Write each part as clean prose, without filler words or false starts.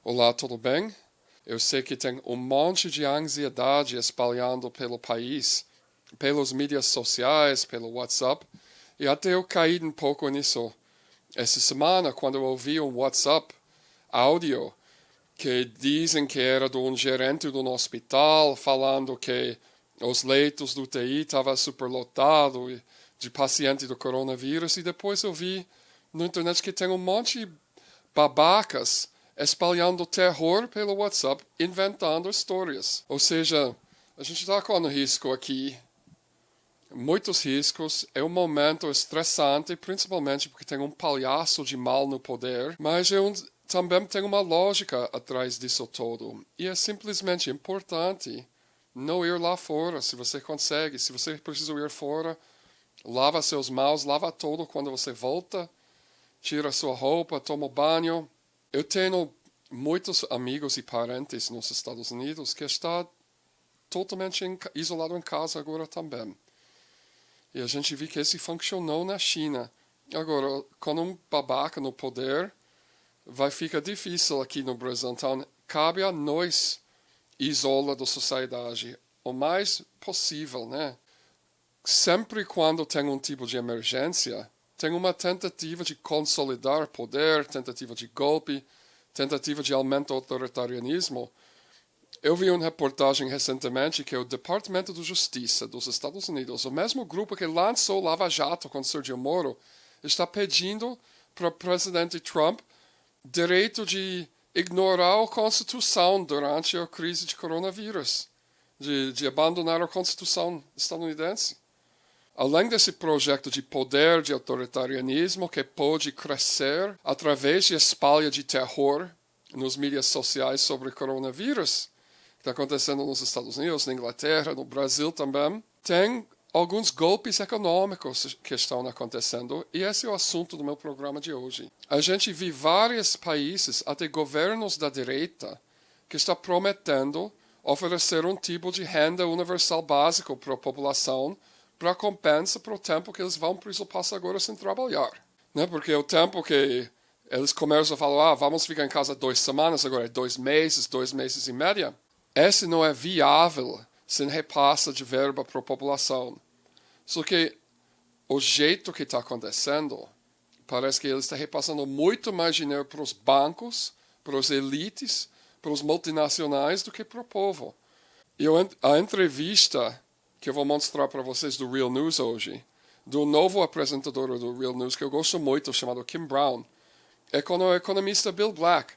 Olá, tudo bem? Eu sei que tem um monte de ansiedade espalhando pelo país, pelas mídias sociais, pelo WhatsApp, e até eu caí um pouco nisso. Essa semana, quando eu ouvi um WhatsApp áudio que dizem que era de um gerente de um hospital falando que os leitos do UTI estavam superlotados de pacientes do coronavírus, e depois eu vi na internet que tem um monte de babacas espalhando terror pelo WhatsApp, inventando histórias. Ou seja, a gente está com um risco aqui, muitos riscos, é um momento estressante, principalmente porque tem um palhaço de mal no poder, mas também tem uma lógica atrás disso todo. E é simplesmente importante não ir lá fora, se você consegue. Se você precisa ir fora, lava seus mãos, lava tudo quando você volta, tira sua roupa, toma banho. Eu tenho muitos amigos e parentes nos Estados Unidos que estão totalmente isolados em casa agora também. E a gente viu que isso funcionou na China. Agora, com um babaca no poder, vai ficar difícil aqui no Brasil. Então, cabe a nós isolar da sociedade o mais possível, né? Sempre quando tem um tipo de emergência, tem uma tentativa de consolidar poder, tentativa de golpe, tentativa de aumento do autoritarismo. Eu vi uma reportagem recentemente que o Departamento de Justiça dos Estados Unidos, o mesmo grupo que lançou o Lava Jato com Sergio Moro, está pedindo para o presidente Trump direito de ignorar a Constituição durante a crise de coronavírus, de abandonar a Constituição estadunidense. Além desse projeto de poder de autoritarismo que pode crescer através de espalha de terror nas mídias sociais sobre o coronavírus, que está acontecendo nos Estados Unidos, na Inglaterra, no Brasil também, tem alguns golpes econômicos que estão acontecendo, e esse é o assunto do meu programa de hoje. A gente vê vários países, até governos da direita, que estão prometendo oferecer um tipo de renda universal básico para a população, para compensa para o tempo que eles vão passar agora sem trabalhar. Né? Porque o tempo que eles começam a falar, vamos ficar em casa 2 semanas, agora é 2 meses e meio. Esse não é viável sem repassa de verba para a população. Só que o jeito que está acontecendo, parece que eles estão repassando muito mais dinheiro para os bancos, para as elites, para os multinacionais do que para o povo. E a entrevista que eu vou mostrar para vocês do Real News hoje, do novo apresentador do Real News, que eu gosto muito, chamado Kim Brown, é com o economista Bill Black.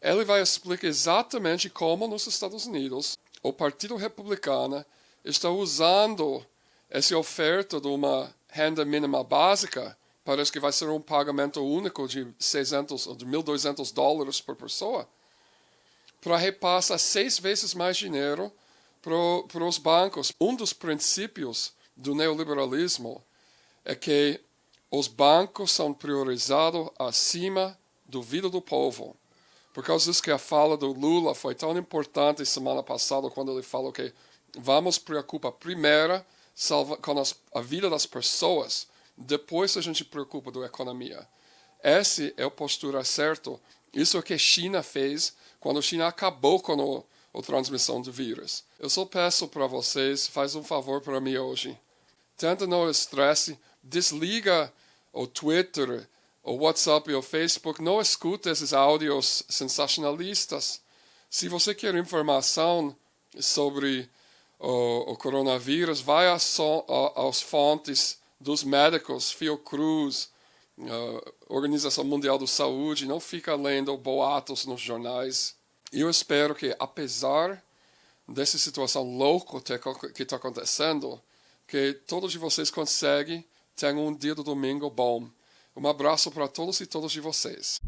Ele vai explicar exatamente como nos Estados Unidos o Partido Republicano está usando essa oferta de uma renda mínima básica, parece que vai ser um pagamento único de $1.200 por pessoa, para repassar 6 vezes mais dinheiro para os bancos. Um dos princípios do neoliberalismo é que os bancos são priorizados acima da vida do povo. Por causa disso que a fala do Lula foi tão importante semana passada, quando ele falou que vamos preocupar primeiro com a vida das pessoas, depois a gente preocupa da economia. Essa é a postura certa. Isso é o que a China fez quando a China acabou com a transmissão do vírus. Eu só peço para vocês, faz um favor para mim hoje. Tenta não estresse, desliga o Twitter, o WhatsApp e o Facebook, não escuta esses áudios sensacionalistas. Se você quer informação sobre o coronavírus, vai às fontes dos médicos, Fiocruz, Organização Mundial da Saúde, não fica lendo boatos nos jornais. Eu espero que, apesar dessa situação louca que está acontecendo, que todos de vocês conseguem ter um dia do domingo bom. Um abraço para todos e todas de vocês.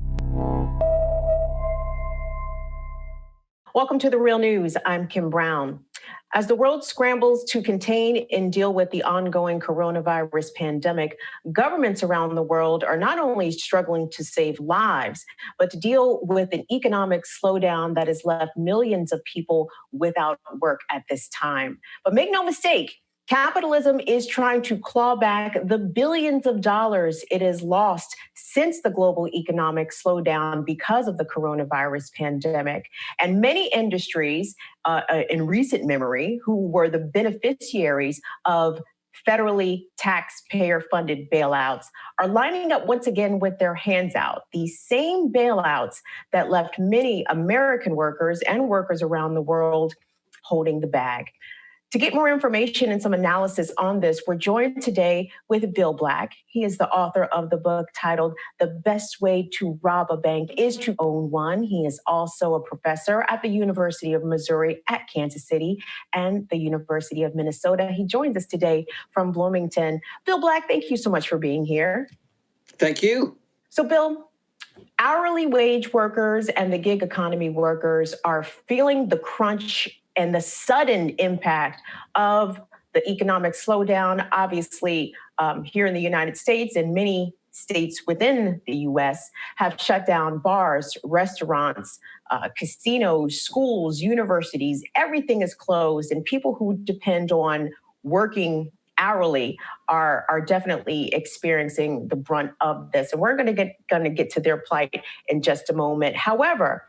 Welcome to the Real News. I'm Kim Brown. As the world scrambles to contain and deal with the ongoing coronavirus pandemic, governments around the world are not only struggling to save lives, but to deal with an economic slowdown that has left millions of people without work at this time. But make no mistake, Capitalism is trying to claw back the billions of dollars it has lost since the global economic slowdown because of the coronavirus pandemic. And many industries in recent memory who were the beneficiaries of federally taxpayer-funded bailouts are lining up once again with their hands out. These same bailouts that left many American workers and workers around the world holding the bag. To get more information and some analysis on this, we're joined today with Bill Black. He is the author of the book titled The Best Way to Rob a Bank is to Own One. He is also a professor at the University of Missouri at Kansas City and the University of Minnesota. He joins us today from Bloomington. Bill Black, thank you so much for being here. Thank you. So, Bill, hourly wage workers and the gig economy workers are feeling the crunch and the sudden impact of the economic slowdown, obviously here in the United States and many states within the U.S. have shut down bars, restaurants, casinos, schools, universities. Everything is closed, and people who depend on working hourly are definitely experiencing the brunt of this. And we're going to get to their plight in just a moment. However,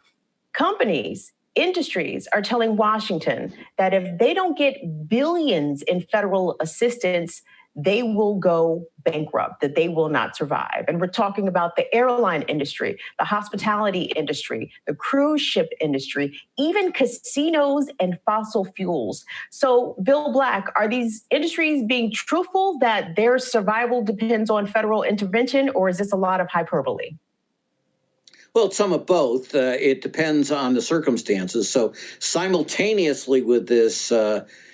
companies, industries are telling Washington that if they don't get billions in federal assistance, they will go bankrupt, that they will not survive. And we're talking about the airline industry, the hospitality industry, the cruise ship industry, even casinos and fossil fuels. So, Bill Black, are these industries being truthful that their survival depends on federal intervention, or is this a lot of hyperbole? Well, it's some of both. It depends on the circumstances. So simultaneously with this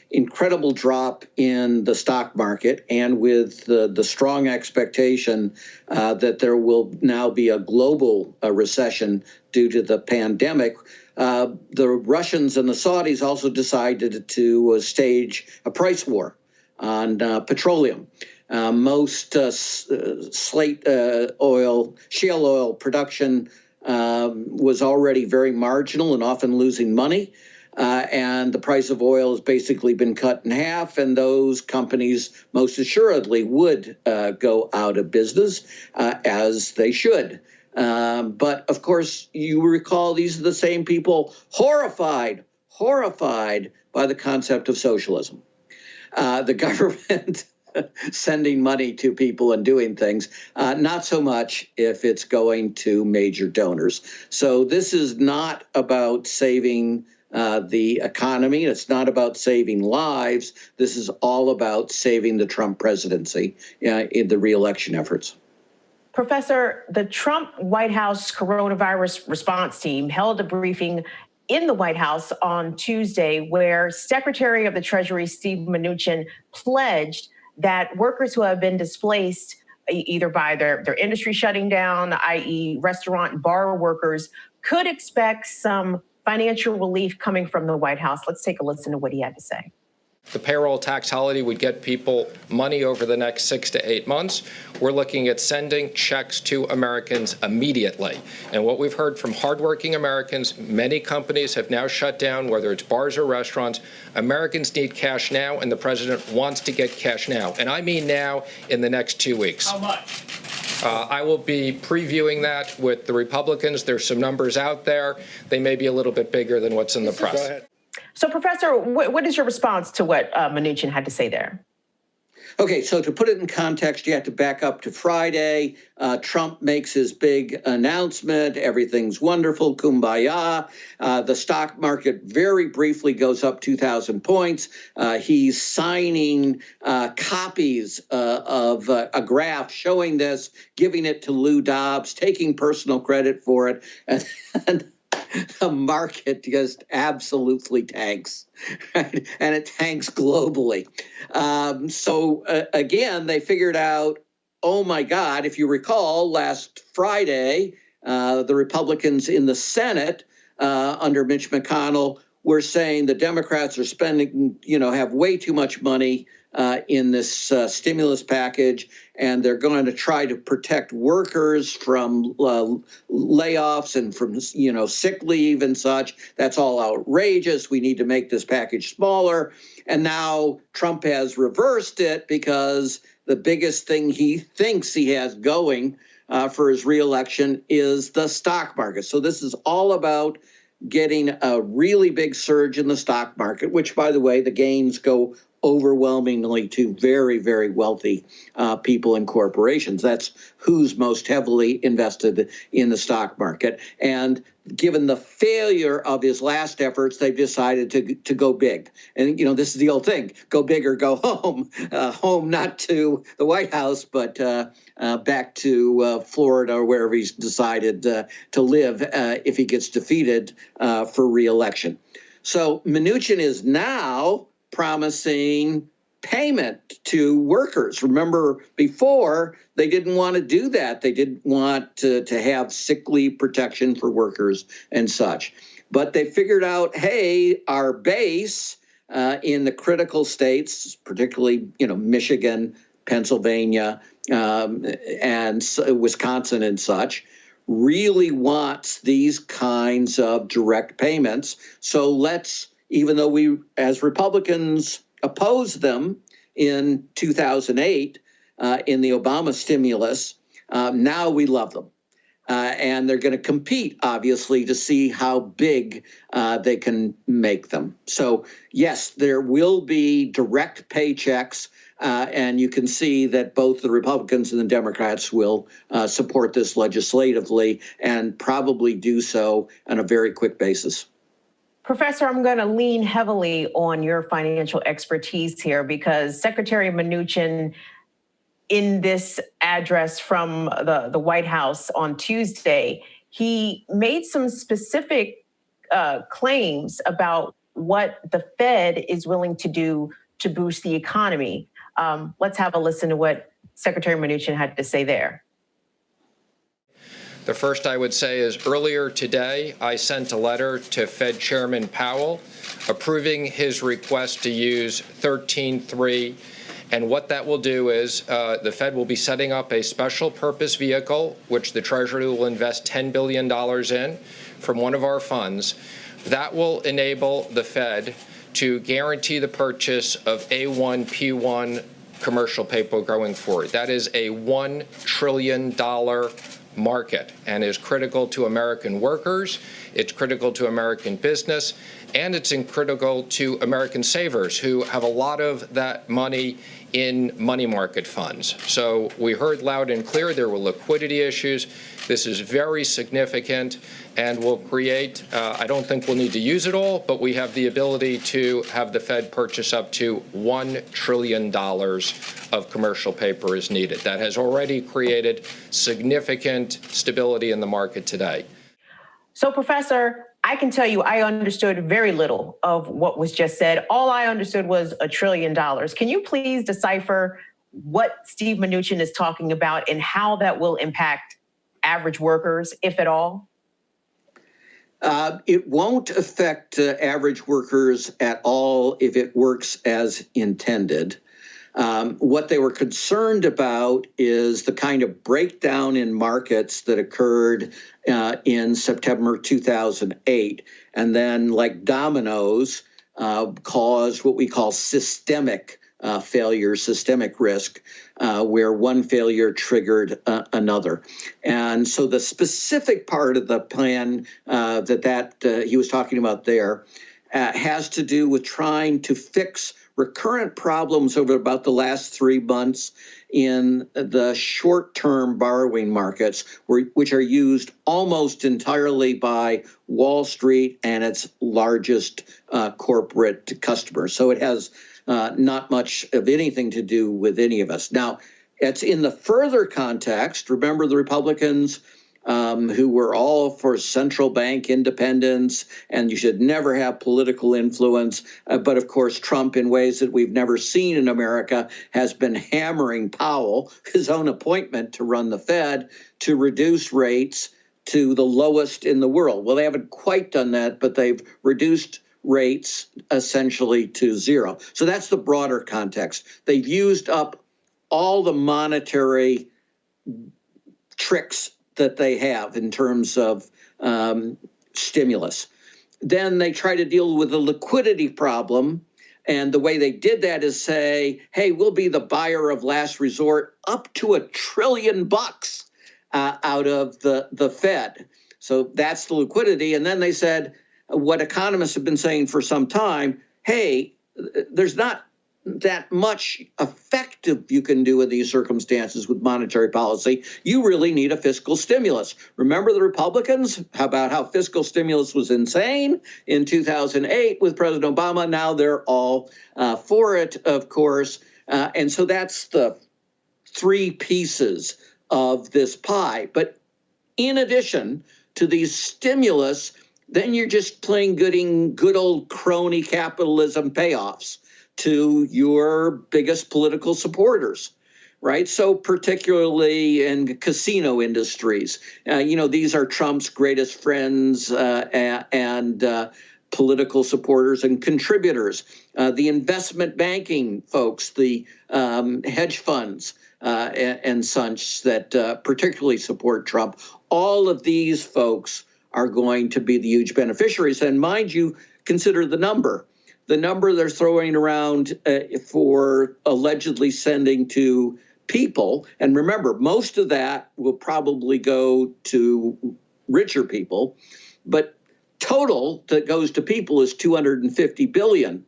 incredible drop in the stock market and with the strong expectation that there will now be a global recession due to the pandemic, the Russians and the Saudis also decided to stage a price war on petroleum. Most shale oil production was already very marginal and often losing money. And the price of oil has basically been cut in half, and those companies most assuredly would go out of business, as they should. But of course, you recall these are the same people horrified by the concept of socialism. The government sending money to people and doing things, not so much if it's going to major donors. So this is not about saving the economy. It's not about saving lives. This is all about saving the Trump presidency in the re-election efforts. Professor, the Trump White House coronavirus response team held a briefing in the White House on Tuesday where Secretary of the Treasury Steve Mnuchin pledged that workers who have been displaced either by their industry shutting down, i.e. restaurant and bar workers, could expect some financial relief coming from the White House. Let's take a listen to what he had to say. The payroll tax holiday would get people money over the next 6 to 8 months. We're looking at sending checks to Americans immediately. And what we've heard from hardworking Americans, many companies have now shut down, whether it's bars or restaurants. Americans need cash now, and the president wants to get cash now. And I mean now, in the next 2 weeks. How much? I will be previewing that with the Republicans. There's some numbers out there. They may be a little bit bigger than what's in the press. Go ahead. So, Professor, what is your response to what Mnuchin had to say there? Okay, so to put it in context, you have to back up to Friday. Trump makes his big announcement. Everything's wonderful, kumbaya. The stock market very briefly goes up 2,000 points. He's signing copies of a graph showing this, giving it to Lou Dobbs, taking personal credit for it. And the market just absolutely tanks, right? And it tanks globally. So again, they figured out, oh my God, if you recall, last Friday, the Republicans in the Senate under Mitch McConnell were saying the Democrats are spending, have way too much money in this stimulus package, and they're going to try to protect workers from layoffs and from, sick leave and such. That's all outrageous. We need to make this package smaller. And now Trump has reversed it because the biggest thing he thinks he has going for his reelection is the stock market. So this is all about getting a really big surge in the stock market, which, by the way, the gains go overwhelmingly to very, very wealthy people and corporations. That's who's most heavily invested in the stock market. And given the failure of his last efforts, they've decided to go big. And, this is the old thing, go big or go home. Home not to the White House, but back to Florida or wherever he's decided to live if he gets defeated for re-election. So Mnuchin is now promising payment to workers. Remember, before, they didn't want to do that. They didn't want to have sick leave protection for workers and such. But they figured out, hey, our base in the critical states, particularly, Michigan, Pennsylvania, and Wisconsin and such, really wants these kinds of direct payments. So let's, even though we, as Republicans, opposed them in 2008 in the Obama stimulus, now we love them. And they're going to compete, obviously, to see how big they can make them. So, yes, there will be direct paychecks, and you can see that both the Republicans and the Democrats will support this legislatively and probably do so on a very quick basis. Professor, I'm going to lean heavily on your financial expertise here because Secretary Mnuchin, in this address from the White House on Tuesday, he made some specific claims about what the Fed is willing to do to boost the economy. Let's have a listen to what Secretary Mnuchin had to say there. The first I would say is earlier today, I sent a letter to Fed Chairman Powell approving his request to use 13.3. And what that will do is the Fed will be setting up a special purpose vehicle, which the Treasury will invest $10 billion in from one of our funds. That will enable the Fed to guarantee the purchase of A1, P1 commercial paper going forward. That is a $1 trillion market and is critical to American workers, it's critical to American business, and it's critical to American savers who have a lot of that money in money market funds. So we heard loud and clear there were liquidity issues. This is very significant and will create, I don't think we'll need to use it all, but we have the ability to have the Fed purchase up to $1 trillion of commercial paper as needed. That has already created significant stability in the market today. So, Professor, I can tell you I understood very little of what was just said. All I understood was $1 trillion. Can you please decipher what Steve Mnuchin is talking about and how that will impact average workers, if at all? It won't affect average workers at all if it works as intended. What they were concerned about is the kind of breakdown in markets that occurred in September 2008, and then, like dominoes, caused what we call systemic failure, systemic risk, where one failure triggered another. And so the specific part of the plan that he was talking about there has to do with trying to fix recurrent problems over about the last 3 months in the short-term borrowing markets, which are used almost entirely by Wall Street and its largest corporate customers. So it has not much of anything to do with any of us. Now, it's in the further context. Remember the Republicans who were all for central bank independence, and you should never have political influence. But of course, Trump, in ways that we've never seen in America, has been hammering Powell, his own appointment to run the Fed, to reduce rates to the lowest in the world. Well, they haven't quite done that, but they've reduced rates essentially to zero. So that's the broader context. They've used up all the monetary tricks that they have in terms of stimulus. Then they try to deal with the liquidity problem. And the way they did that is say, hey, we'll be the buyer of last resort up to $1 trillion out of the Fed. So that's the liquidity. And then they said what economists have been saying for some time, hey, there's not that much effective you can do in these circumstances with monetary policy. You really need a fiscal stimulus. Remember the Republicans about how fiscal stimulus was insane in 2008 with President Obama. Now they're all for it, of course. And so that's the three pieces of this pie. But in addition to these stimulus, then you're just playing good old crony capitalism payoffs to your biggest political supporters, right? So particularly in casino industries, these are Trump's greatest friends and political supporters and contributors. The investment banking folks, the hedge funds and such that particularly support Trump, all of these folks are going to be the huge beneficiaries. And mind you, consider the number. The number they're throwing around for allegedly sending to people, and remember, most of that will probably go to richer people, but total that goes to people is $250 billion.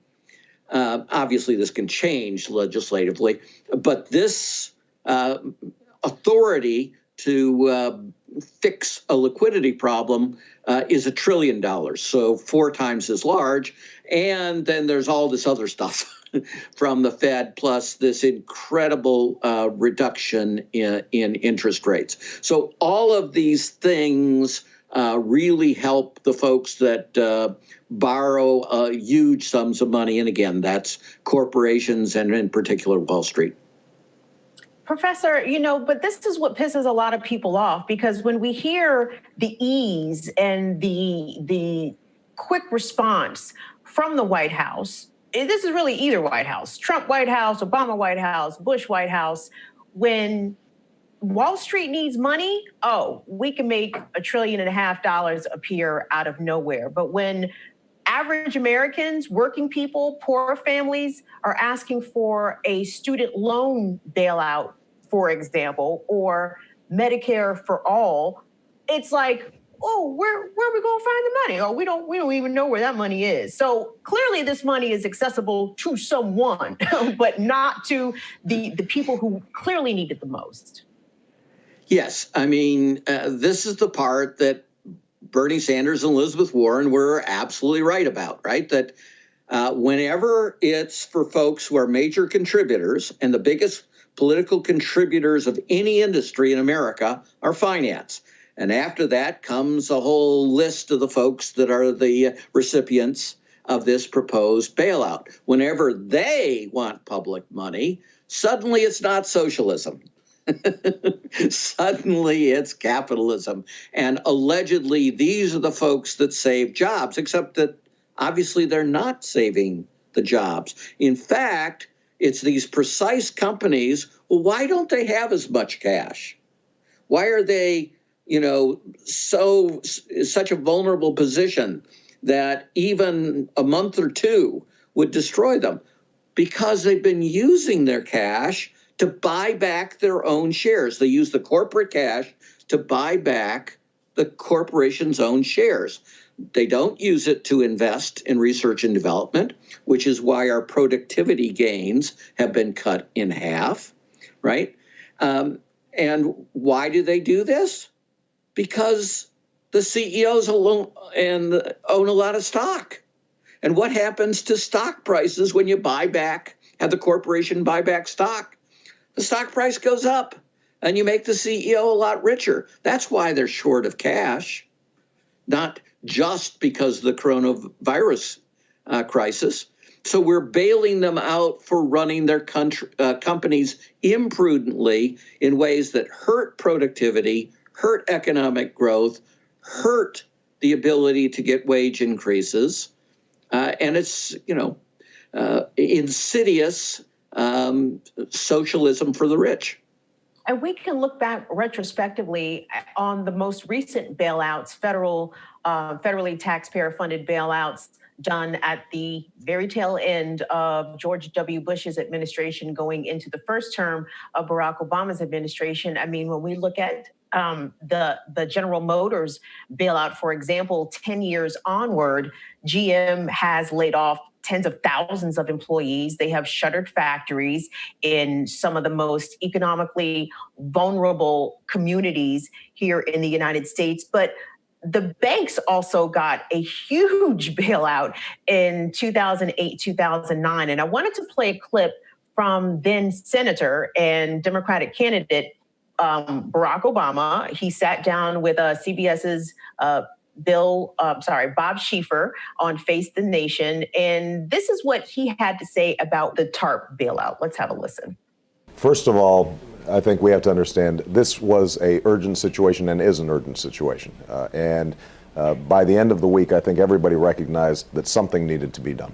Obviously, this can change legislatively, but this authority to fix a liquidity problem is $1 trillion, so 4 times as large. And then there's all this other stuff from the Fed, plus this incredible reduction in interest rates. So all of these things really help the folks that borrow huge sums of money. And again, that's corporations and in particular Wall Street. Professor, but this is what pisses a lot of people off, because when we hear the ease and the quick response from the White House, this is really either White House, Trump White House, Obama White House, Bush White House, when Wall Street needs money, we can make $1.5 trillion appear out of nowhere. But when average Americans, working people, poor families are asking for a student loan bailout, for example, or Medicare for all, it's like, where are we going to find the money? We don't even know where that money is. So clearly this money is accessible to someone, but not to the people who clearly need it the most. Yes, I mean, this is the part that Bernie Sanders and Elizabeth Warren were absolutely right about, right? That whenever it's for folks who are major contributors, and the biggest political contributors of any industry in America are finance. And after that comes a whole list of the folks that are the recipients of this proposed bailout. Whenever they want public money, suddenly it's not socialism. Suddenly it's capitalism. And allegedly, these are the folks that save jobs, except that obviously they're not saving the jobs. In fact, it's these precise companies. Well, why don't they have as much cash? Why are they, such a vulnerable position that even a month or two would destroy them? Because they've been using their cash to buy back their own shares. They use the corporate cash to buy back the corporation's own shares. They don't use it to invest in research and development, which is why our productivity gains have been cut in half, right? And why do they do this? Because the CEOs alone own a lot of stock. And what happens to stock prices when you have the corporation buy back stock? The stock price goes up and you make the CEO a lot richer. That's why they're short of cash, not just because of the coronavirus crisis. So we're bailing them out for running their companies imprudently in ways that hurt productivity, hurt economic growth, hurt the ability to get wage increases, And it's, insidious socialism for the rich. And we can look back retrospectively on the most recent bailouts, federally taxpayer-funded bailouts done at the very tail end of George W. Bush's administration going into the first term of Barack Obama's administration. I mean, when we look at the General Motors bailout, for example, 10 years onward, GM has laid off tens of thousands of employees. They have shuttered factories in some of the most economically vulnerable communities here in the United States. But the banks also got a huge bailout in 2008, 2009. And I wanted to play a clip from then Senator and Democratic candidate Barack Obama. He sat down with CBS's Bob Schieffer on Face the Nation. And this is what he had to say about the TARP bailout. Let's have a listen. First of all, I think we have to understand this was an urgent situation and is an urgent situation. And by the end of the week, I think everybody recognized that something needed to be done.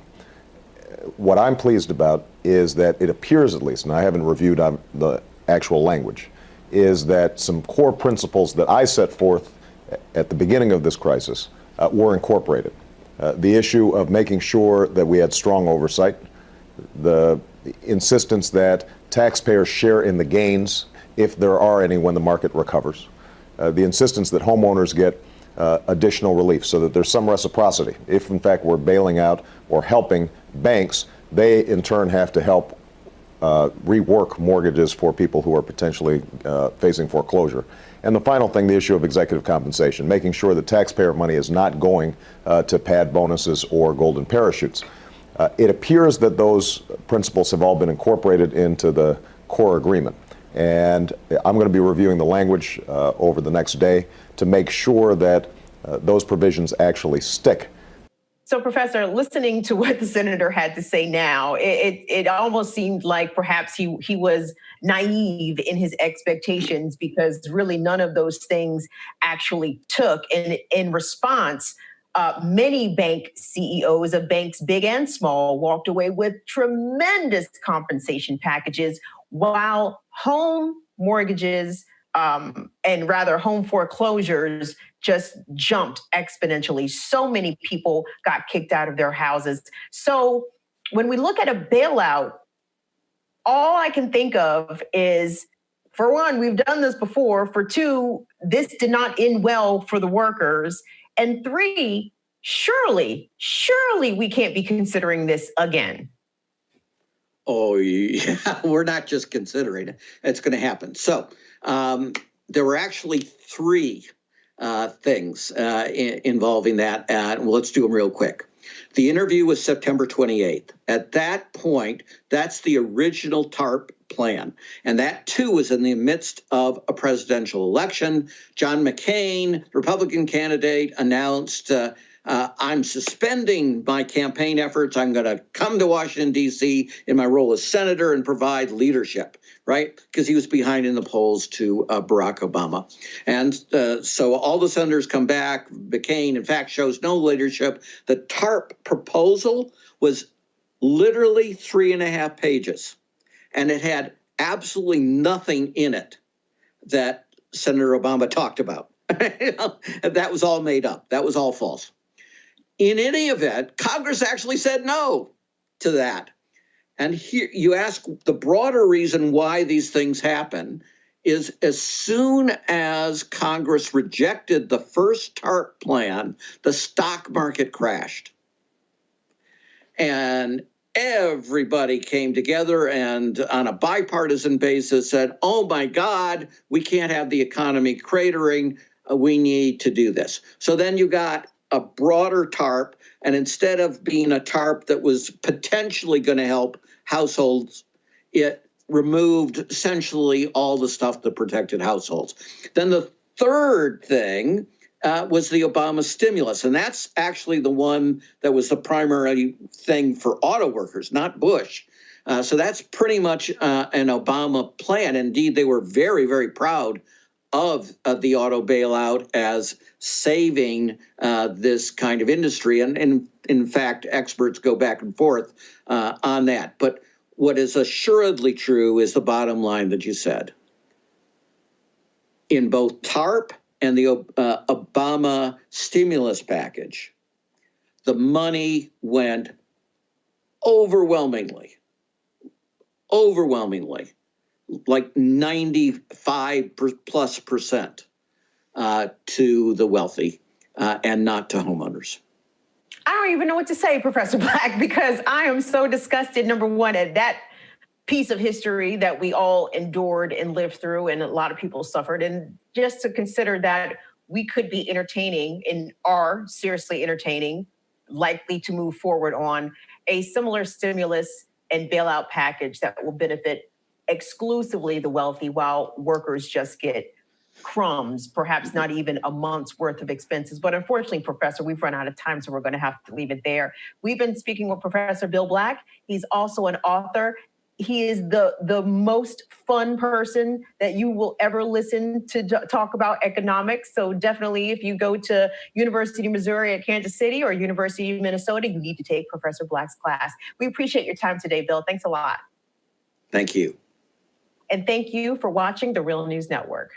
What I'm pleased about is that it appears, at least, and I haven't reviewed on the actual language, is that some core principles that I set forth at the beginning of this crisis were incorporated. The issue of making sure that we had strong oversight, the insistence that taxpayers share in the gains, if there are any, when the market recovers, the insistence that homeowners get additional relief so that there's some reciprocity. If, in fact, we're bailing out or helping banks, they, in turn, have to help rework mortgages for people who are potentially facing foreclosure. And the final thing, the issue of executive compensation, making sure that taxpayer money is not going to pad bonuses or golden parachutes. It appears that those principles have all been incorporated into the core agreement. And I'm going to be reviewing the language over the next day to make sure that those provisions actually stick. So, Professor, listening to what the senator had to say now, it almost seemed like perhaps he was naive in his expectations, because really none of those things actually took. And in response, many bank CEOs of banks, big and small, walked away with tremendous compensation packages, while home mortgages and rather home foreclosures just jumped exponentially. So many people got kicked out of their houses. So when we look at a bailout, all I can think of is, for one, we've done this before. For two, this did not end well for the workers. And three, surely we can't be considering this again. Oh, yeah, we're not just considering it. It's going to happen. So there were actually three things involving that. Well, let's do them real quick. The interview was September 28th. At that point, that's the original TARP plan. And that, too, was in the midst of a presidential election. John McCain, Republican candidate, announced, I'm suspending my campaign efforts. I'm going to come to Washington, D.C. in my role as senator and provide leadership, right? Because he was behind in the polls to Barack Obama. And so all the senators come back. McCain, in fact, shows no leadership. The TARP proposal was literally 3.5 pages. And it had absolutely nothing in it that Senator Obama talked about. That was all made up. That was all false. In any event, Congress actually said no to that. And here you ask, the broader reason why these things happen is as soon as Congress rejected the first TARP plan, the stock market crashed. And everybody came together and on a bipartisan basis said, oh my God, we can't have the economy cratering. We need to do this. So then you got a broader TARP, and instead of being a TARP that was potentially going to help households, it removed essentially all the stuff that protected households. Then the third thing was the Obama stimulus, and that's actually the one that was the primary thing for auto workers, not Bush. So that's pretty much an Obama plan. Indeed, they were very, very proud of the auto bailout as saving this kind of industry. And in fact, experts go back and forth on that. But what is assuredly true is the bottom line that you said. In both TARP and the Obama stimulus package, the money went overwhelmingly, like 95+% to the wealthy and not to homeowners. I don't even know what to say, Professor Black, because I am so disgusted, number one, at that piece of history that we all endured and lived through, and a lot of people suffered. And just to consider that we could be entertaining and are seriously entertaining, likely to move forward on a similar stimulus and bailout package that will benefit exclusively the wealthy, while workers just get crumbs, perhaps not even a month's worth of expenses. But unfortunately, Professor, we've run out of time, so we're going to have to leave it there. We've been speaking with Professor Bill Black. He's also an author. He is the most fun person that you will ever listen to talk about economics. So definitely, if you go to University of Missouri at Kansas City or University of Minnesota, you need to take Professor Black's class. We appreciate your time today, Bill. Thanks a lot. Thank you. And thank you for watching the Real News Network.